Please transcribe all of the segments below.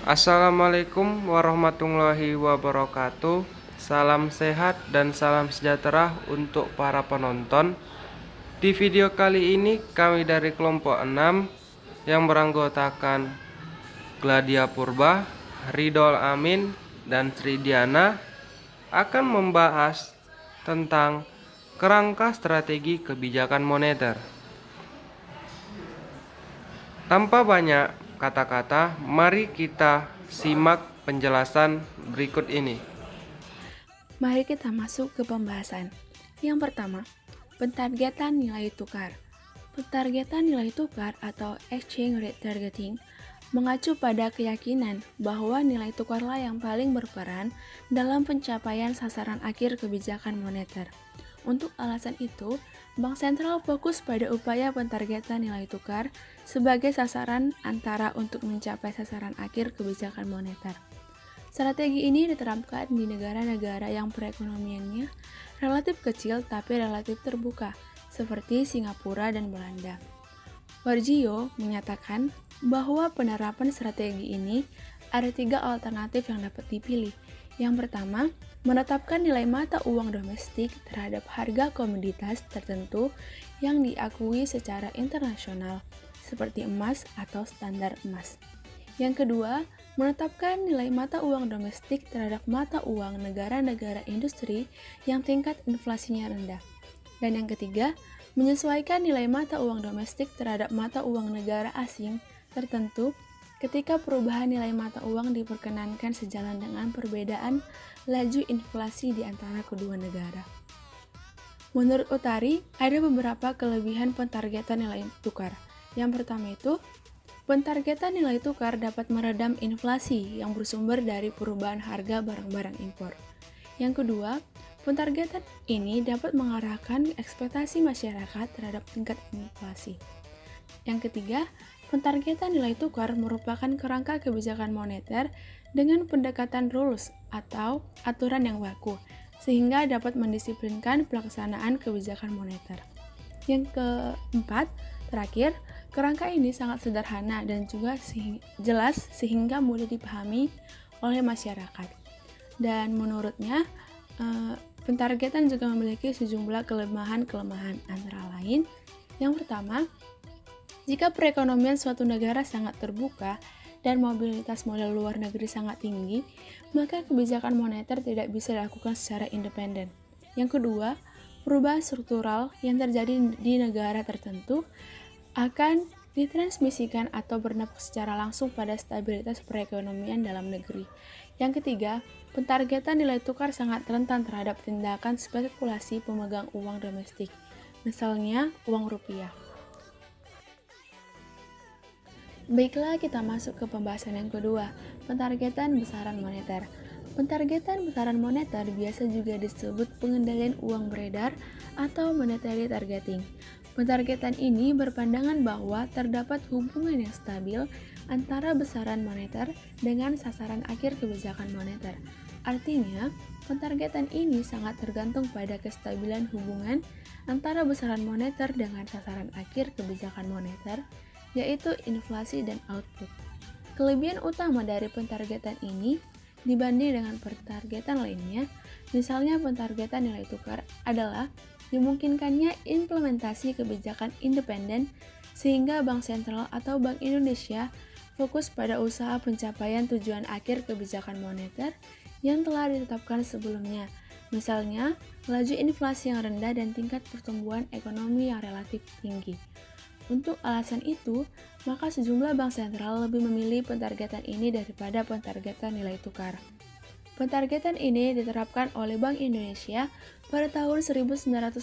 Assalamualaikum warahmatullahi wabarakatuh. Salam sehat dan salam sejahtera untuk para penonton. Di video kali ini kami dari kelompok 6 yang beranggotakan Gladia Purba, Ridol Amin, dan Sri Diana akan membahas tentang kerangka strategi kebijakan moneter. Tanpa banyak kata-kata, mari kita simak penjelasan berikut ini. Mari kita masuk ke pembahasan. Yang pertama, pentargetan nilai tukar. Pentargetan nilai tukar atau exchange rate targeting mengacu pada keyakinan bahwa nilai tukarlah yang paling berperan dalam pencapaian sasaran akhir kebijakan moneter. Untuk alasan itu, Bank Sentral fokus pada upaya pentargetan nilai tukar sebagai sasaran antara untuk mencapai sasaran akhir kebijakan moneter. Strategi ini diterapkan di negara-negara yang perekonomiannya relatif kecil tapi relatif terbuka, seperti Singapura dan Belanda. Warjio menyatakan bahwa penerapan strategi ini ada 3 alternatif yang dapat dipilih. Yang pertama, menetapkan nilai mata uang domestik terhadap harga komoditas tertentu yang diakui secara internasional, seperti emas atau standar emas. Yang kedua, menetapkan nilai mata uang domestik terhadap mata uang negara-negara industri yang tingkat inflasinya rendah. Dan yang ketiga, menyesuaikan nilai mata uang domestik terhadap mata uang negara asing tertentu ketika perubahan nilai mata uang diperkenankan sejalan dengan perbedaan laju inflasi di antara kedua negara. Menurut Utari, ada beberapa kelebihan pentargetan nilai tukar. Yang pertama itu, pentargetan nilai tukar dapat meredam inflasi yang bersumber dari perubahan harga barang-barang impor. Yang kedua, pentargetan ini dapat mengarahkan ekspektasi masyarakat terhadap tingkat inflasi. Yang ketiga, pentargetan nilai tukar merupakan kerangka kebijakan moneter dengan pendekatan rules atau aturan yang baku, sehingga dapat mendisiplinkan pelaksanaan kebijakan moneter. Yang keempat, terakhir, kerangka ini sangat sederhana dan juga jelas sehingga mudah dipahami oleh masyarakat. Dan menurutnya, pentargetan juga memiliki sejumlah kelemahan-kelemahan antara lain. Yang pertama, jika perekonomian suatu negara sangat terbuka dan mobilitas modal luar negeri sangat tinggi, maka kebijakan moneter tidak bisa dilakukan secara independen. Yang kedua, perubahan struktural yang terjadi di negara tertentu akan ditransmisikan atau berdampak secara langsung pada stabilitas perekonomian dalam negeri. Yang ketiga, pentargetan nilai tukar sangat rentan terhadap tindakan spekulasi pemegang uang domestik, misalnya uang rupiah. Baiklah, kita masuk ke pembahasan yang kedua, pentargetan besaran moneter. Pentargetan besaran moneter biasa juga disebut pengendalian uang beredar atau monetary targeting. Pentargetan ini berpandangan bahwa terdapat hubungan yang stabil antara besaran moneter dengan sasaran akhir kebijakan moneter. Artinya, pentargetan ini sangat tergantung pada kestabilan hubungan antara besaran moneter dengan sasaran akhir kebijakan moneter, yaitu inflasi dan output. Kelebihan utama dari pentargetan ini dibanding dengan pentargetan lainnya, misalnya pentargetan nilai tukar, adalah dimungkinkannya implementasi kebijakan independen sehingga Bank Sentral atau Bank Indonesia fokus pada usaha pencapaian tujuan akhir kebijakan moneter yang telah ditetapkan sebelumnya, misalnya laju inflasi yang rendah dan tingkat pertumbuhan ekonomi yang relatif tinggi. Untuk alasan itu, maka sejumlah bank sentral lebih memilih pentargetan ini daripada pentargetan nilai tukar. Pentargetan ini diterapkan oleh Bank Indonesia pada tahun 1959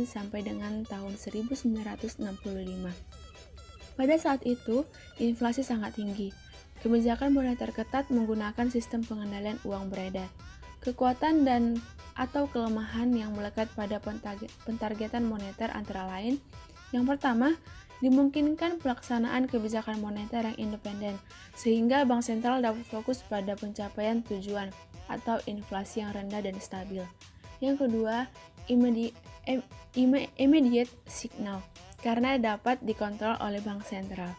sampai dengan tahun 1965. Pada saat itu, inflasi sangat tinggi. Kebijakan moneter ketat menggunakan sistem pengendalian uang beredar. Kekuatan dan atau kelemahan yang melekat pada pentargetan moneter antara lain, yang pertama, dimungkinkan pelaksanaan kebijakan moneter yang independen, sehingga Bank Sentral dapat fokus pada pencapaian tujuan atau inflasi yang rendah dan stabil. Yang kedua, immediate signal, karena dapat dikontrol oleh Bank Sentral.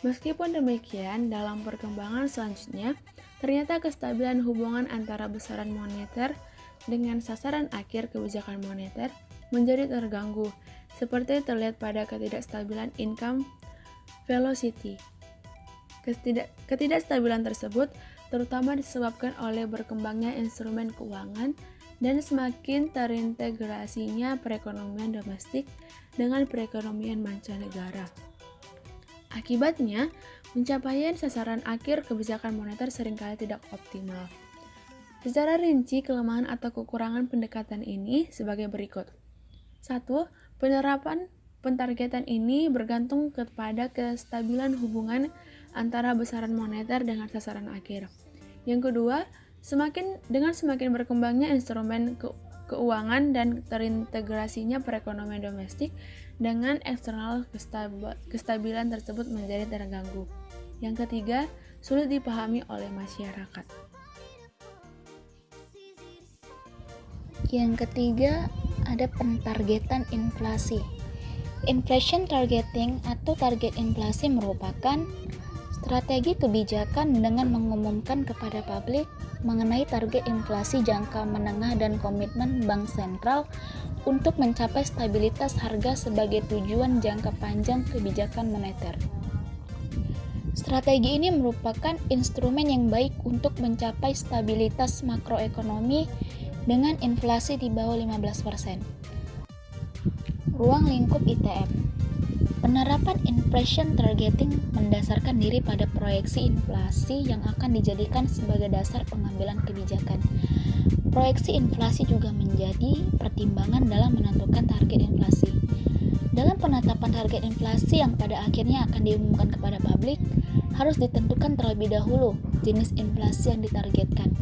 Meskipun demikian, dalam perkembangan selanjutnya, ternyata kestabilan hubungan antara besaran moneter dengan sasaran akhir kebijakan moneter menjadi terganggu, seperti terlihat pada ketidakstabilan income velocity. Ketidakstabilan tersebut terutama disebabkan oleh berkembangnya instrumen keuangan dan semakin terintegrasinya perekonomian domestik dengan perekonomian mancanegara. Akibatnya, pencapaian sasaran akhir kebijakan moneter seringkali tidak optimal. Secara rinci, kelemahan atau kekurangan pendekatan ini sebagai berikut. 1. Penerapan pentargetan ini bergantung kepada kestabilan hubungan antara besaran moneter dengan sasaran akhir. Yang kedua, semakin berkembangnya instrumen keuangan dan terintegrasinya perekonomian domestik dengan eksternal, kestabilan tersebut menjadi terganggu. Yang ketiga, sulit dipahami oleh masyarakat. Yang ketiga, ada pentargetan inflasi. Inflation targeting atau target inflasi merupakan strategi kebijakan dengan mengumumkan kepada publik mengenai target inflasi jangka menengah dan komitmen bank sentral untuk mencapai stabilitas harga sebagai tujuan jangka panjang kebijakan moneter. Strategi ini merupakan instrumen yang baik untuk mencapai stabilitas makroekonomi dengan inflasi di bawah 15%. Ruang lingkup ITF. Penerapan inflation targeting mendasarkan diri pada proyeksi inflasi yang akan dijadikan sebagai dasar pengambilan kebijakan. Proyeksi inflasi juga menjadi pertimbangan dalam menentukan target inflasi. Dalam penetapan target inflasi yang pada akhirnya akan diumumkan kepada publik, harus ditentukan terlebih dahulu jenis inflasi yang ditargetkan.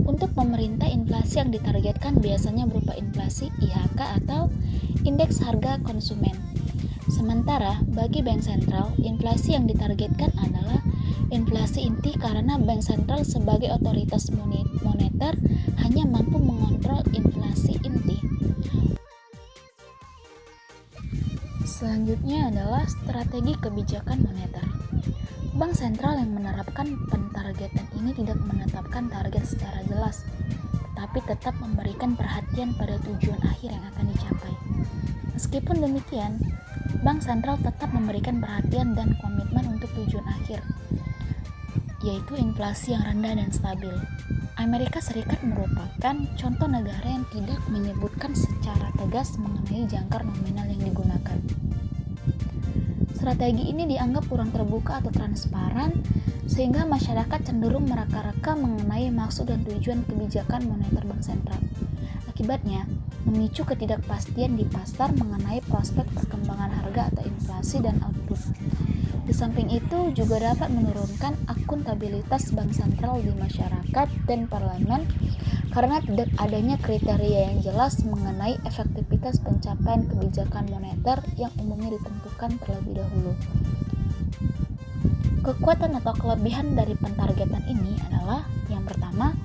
Untuk pemerintah, inflasi yang ditargetkan biasanya berupa inflasi IHK atau indeks harga konsumen. Sementara bagi bank sentral, inflasi yang ditargetkan adalah inflasi inti karena bank sentral sebagai otoritas moneter hanya mampu mengontrol inflasi inti. Selanjutnya adalah strategi kebijakan moneter. Bank sentral yang menerapkan pentargetan ini tidak menetapkan target secara jelas, tetapi tetap memberikan perhatian pada tujuan akhir yang akan dicapai. Meskipun demikian, bank sentral tetap memberikan perhatian dan komitmen untuk tujuan akhir, yaitu inflasi yang rendah dan stabil. Amerika Serikat merupakan contoh negara yang tidak menyebutkan secara tegas mengenai jangkar nominal yang digunakan. Strategi ini dianggap kurang terbuka atau transparan, sehingga masyarakat cenderung mereka-reka mengenai maksud dan tujuan kebijakan moneter bank sentral. Akibatnya, memicu ketidakpastian di pasar mengenai prospek perkembangan harga atau inflasi dan output. Di samping itu, juga dapat menurunkan akuntabilitas bank sentral di masyarakat dan parlemen karena tidak adanya kriteria yang jelas mengenai efektivitas pencapaian kebijakan moneter yang umumnya ditentukan terlebih dahulu. Kekuatan atau kelebihan dari pentargetan ini adalah yang pertama,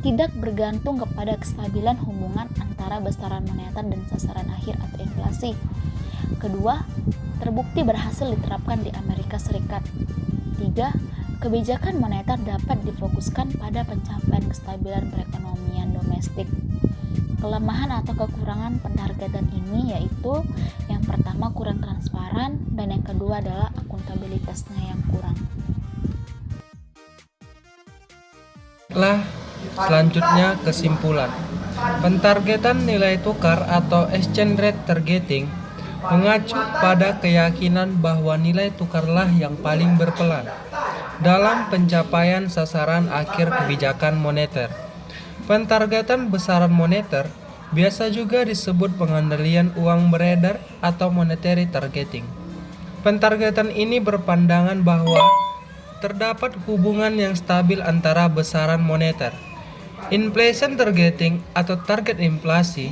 tidak bergantung kepada kestabilan hubungan antara besaran moneter dan sasaran akhir atau inflasi. Kedua, terbukti berhasil diterapkan di Amerika Serikat. 3. Kebijakan moneter dapat difokuskan pada pencapaian kestabilan perekonomian domestik. Kelemahan atau kekurangan pentargetan ini yaitu yang pertama kurang transparan dan yang kedua adalah akuntabilitasnya yang kurang. Selanjutnya kesimpulan. Pentargetan nilai tukar atau exchange rate targeting mengacu pada keyakinan bahwa nilai tukarlah yang paling berperan dalam pencapaian sasaran akhir kebijakan moneter. Pentargetan besaran moneter biasa juga disebut pengendalian uang beredar atau monetary targeting. Pentargetan ini berpandangan bahwa terdapat hubungan yang stabil antara besaran moneter. Inflation targeting atau target inflasi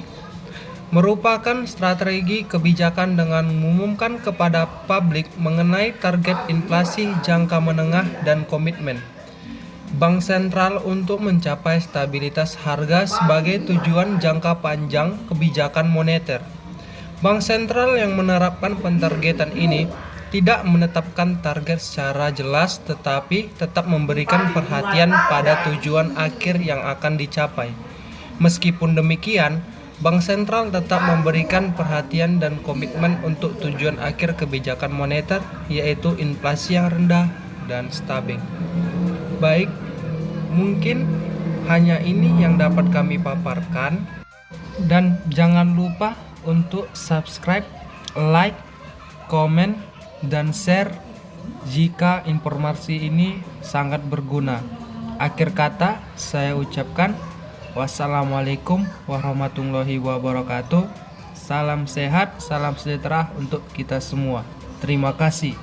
merupakan strategi kebijakan dengan mengumumkan kepada publik mengenai target inflasi jangka menengah dan komitmen bank sentral untuk mencapai stabilitas harga sebagai tujuan jangka panjang kebijakan moneter. Bank sentral yang menerapkan pentargetan ini tidak menetapkan target secara jelas, tetapi tetap memberikan perhatian pada tujuan akhir yang akan dicapai. Meskipun demikian, Bank Sentral tetap memberikan perhatian dan komitmen untuk tujuan akhir kebijakan moneter, yaitu inflasi yang rendah dan stabil. Baik, mungkin hanya ini yang dapat kami paparkan, dan jangan lupa untuk subscribe, like, komen, dan share jika informasi ini sangat berguna. Akhir kata, saya ucapkan wassalamualaikum warahmatullahi wabarakatuh. Salam sehat, salam sejahtera untuk kita semua. Terima kasih.